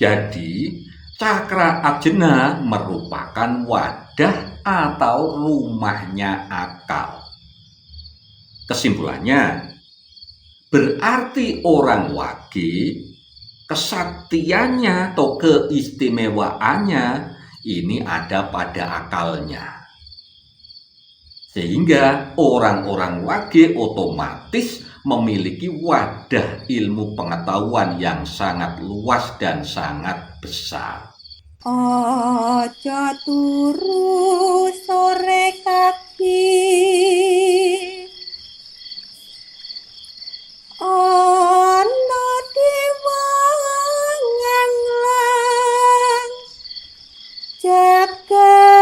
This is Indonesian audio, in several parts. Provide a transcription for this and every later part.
Jadi, cakra ajna merupakan wadah atau rumahnya akal. Kesimpulannya, berarti orang wage kesaktiannya atau keistimewaannya ini ada pada akalnya. Sehingga orang-orang wage otomatis memiliki wadah ilmu pengetahuan yang sangat luas dan sangat besar. Ojo turu sore kaki, ono dewa nganglang jagat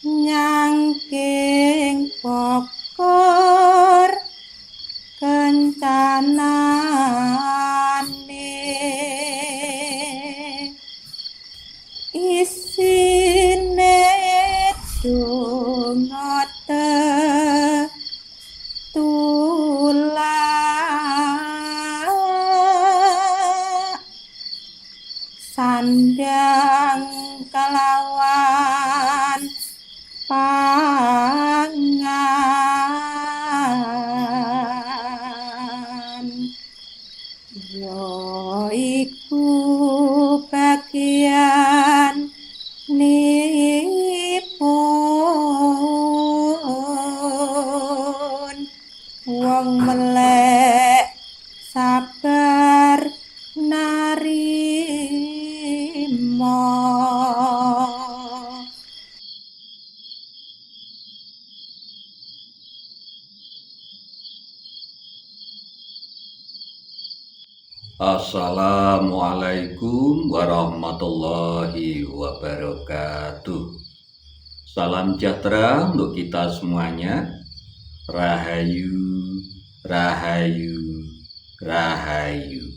nyangking pokor kencanane isine donga tetulak sandang kelawan pangan yo iku bagian nipun wong melek sabar narima. Assalamualaikum warahmatullahi wabarakatuh. Salam sejahtera untuk kita semuanya. Rahayu, rahayu, rahayu.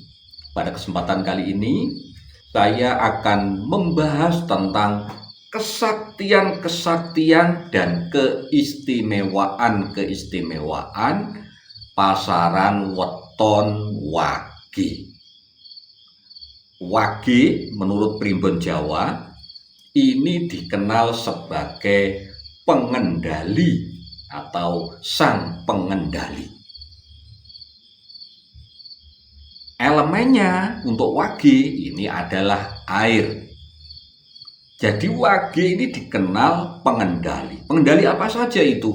Pada kesempatan kali ini, saya akan membahas tentang kesaktian-kesaktian dan keistimewaan-keistimewaan pasaran weton wage. Wage menurut primbon Jawa ini dikenal sebagai pengendali atau sang pengendali. Elemennya untuk wage ini adalah air. Jadi wage ini dikenal pengendali. Pengendali apa saja itu?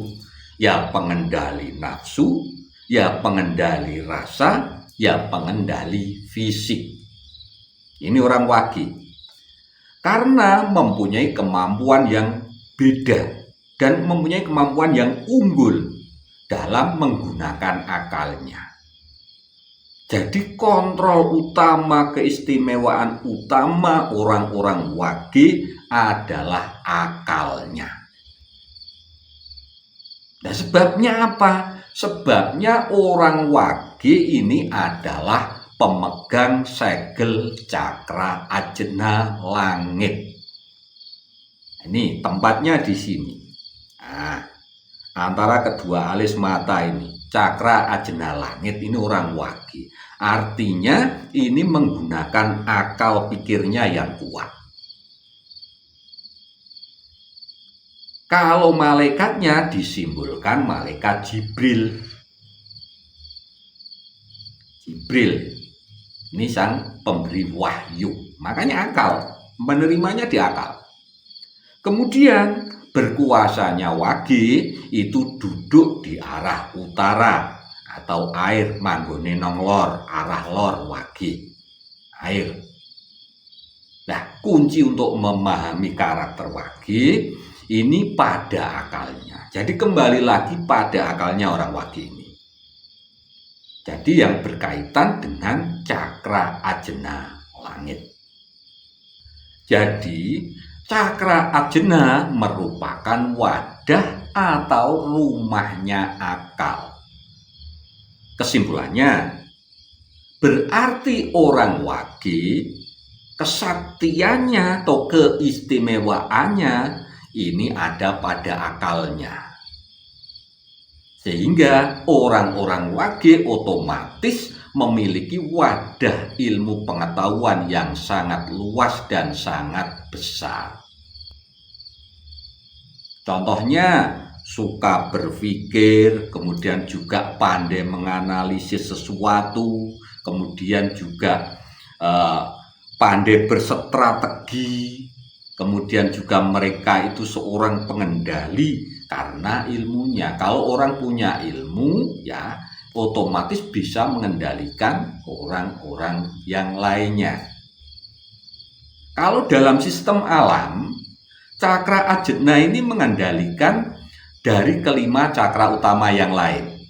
Ya pengendali nafsu, ya pengendali rasa, ya pengendali fisik. Ini orang wage. Karena mempunyai kemampuan yang beda dan mempunyai kemampuan yang unggul dalam menggunakan akalnya. Jadi kontrol utama, keistimewaan utama orang-orang wage adalah akalnya. Nah, sebabnya apa? Sebabnya orang wage ini adalah pemegang segel cakra ajna langit. Ini tempatnya di sini. Nah, antara kedua alis mata ini, cakra ajna langit ini orang wage. Artinya ini menggunakan akal pikirnya yang kuat. Kalau malaikatnya disimbolkan malaikat Jibril. Jibril ini sang pemberi wahyu, makanya akal, menerimanya di akal. Kemudian berkuasanya wage itu duduk di arah utara atau air manggone nong lor, arah lor wage, air. Nah, kunci untuk memahami karakter wage ini pada akalnya. Jadi kembali lagi pada akalnya orang wage ini. Jadi yang berkaitan dengan cakra ajna langit. Jadi cakra ajna merupakan wadah atau rumahnya akal. Kesimpulannya, berarti orang wage kesaktiannya atau keistimewaannya ini ada pada akalnya. Sehingga orang-orang wage otomatis memiliki wadah ilmu pengetahuan yang sangat luas dan sangat besar. Contohnya suka berpikir, kemudian juga pandai menganalisis sesuatu, kemudian juga pandai berstrategi, kemudian juga mereka itu seorang pengendali karena ilmunya. Kalau orang punya ilmu, ya otomatis bisa mengendalikan orang-orang yang lainnya. Kalau dalam sistem alam, cakra ajna ini mengendalikan dari kelima cakra utama yang lain.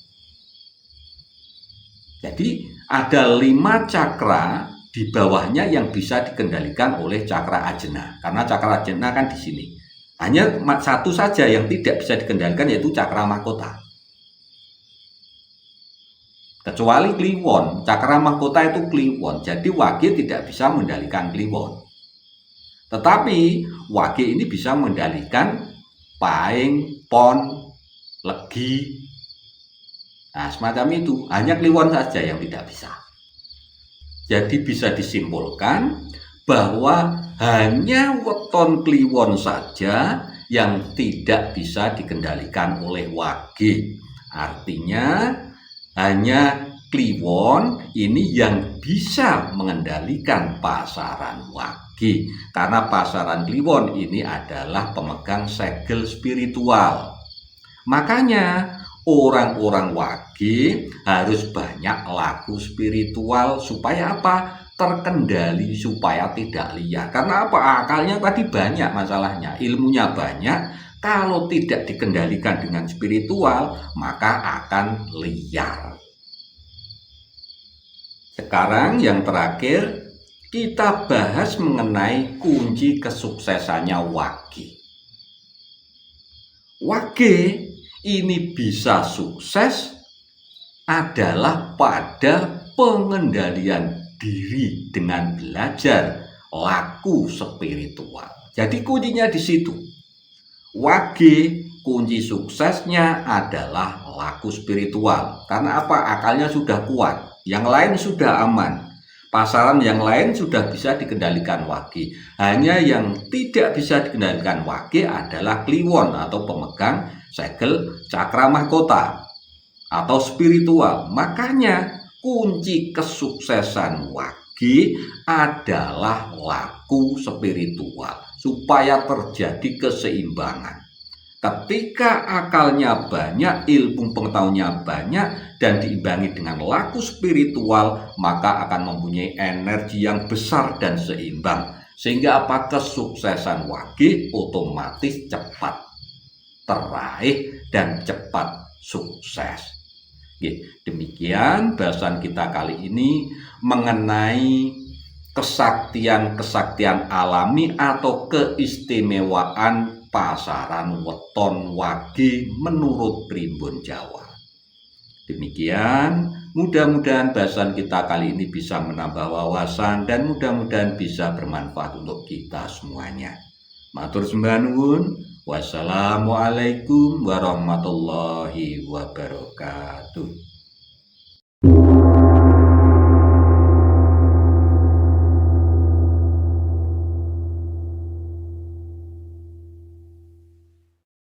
Jadi ada 5 cakra di bawahnya yang bisa dikendalikan oleh cakra ajna. Karena cakra ajna kan di sini. Hanya satu saja yang tidak bisa dikendalikan, yaitu cakra mahkota. Kecuali kliwon, cakra mahkota itu kliwon. Jadi wage tidak bisa mengendalikan kliwon. Tetapi wage ini bisa mengendalikan paing, pon, legi. Nah, semacam itu. Hanya kliwon saja yang tidak bisa. Jadi bisa disimpulkan bahwa hanya weton kliwon saja yang tidak bisa dikendalikan oleh wage. Artinya hanya kliwon ini yang bisa mengendalikan pasaran wage. Karena pasaran kliwon ini adalah pemegang segel spiritual. Makanya orang-orang wage harus banyak laku spiritual supaya apa? Terkendali, supaya tidak liar. Karena apa? Akalnya tadi banyak masalahnya, ilmunya banyak. Kalau tidak dikendalikan dengan spiritual, maka akan liar. Sekarang yang terakhir, kita bahas mengenai kunci kesuksesannya wage. Wage ini bisa sukses adalah pada pengendalian diri dengan belajar laku spiritual. Jadi kuncinya di situ. Wage kunci suksesnya adalah laku spiritual. Karena apa? Akalnya sudah kuat, yang lain sudah aman. Pasaran yang lain sudah bisa dikendalikan wage. Hanya yang tidak bisa dikendalikan wage adalah kliwon atau pemegang segel cakra mahkota atau spiritual. Makanya kunci kesuksesan wage adalah laku spiritual supaya terjadi keseimbangan. Ketika akalnya banyak, ilmu pengetahuannya banyak dan diimbangi dengan laku spiritual, maka akan mempunyai energi yang besar dan seimbang. Sehingga apa? Kesuksesan wage otomatis cepat teraih dan cepat sukses. Demikian bahasan kita kali ini mengenai kesaktian-kesaktian alami atau keistimewaan pasaran weton wage menurut Primbon Jawa. Demikian, mudah-mudahan bahasan kita kali ini bisa menambah wawasan dan mudah-mudahan bisa bermanfaat untuk kita semuanya. Matur sembah nuwun. Wassalamualaikum warahmatullahi wabarakatuh.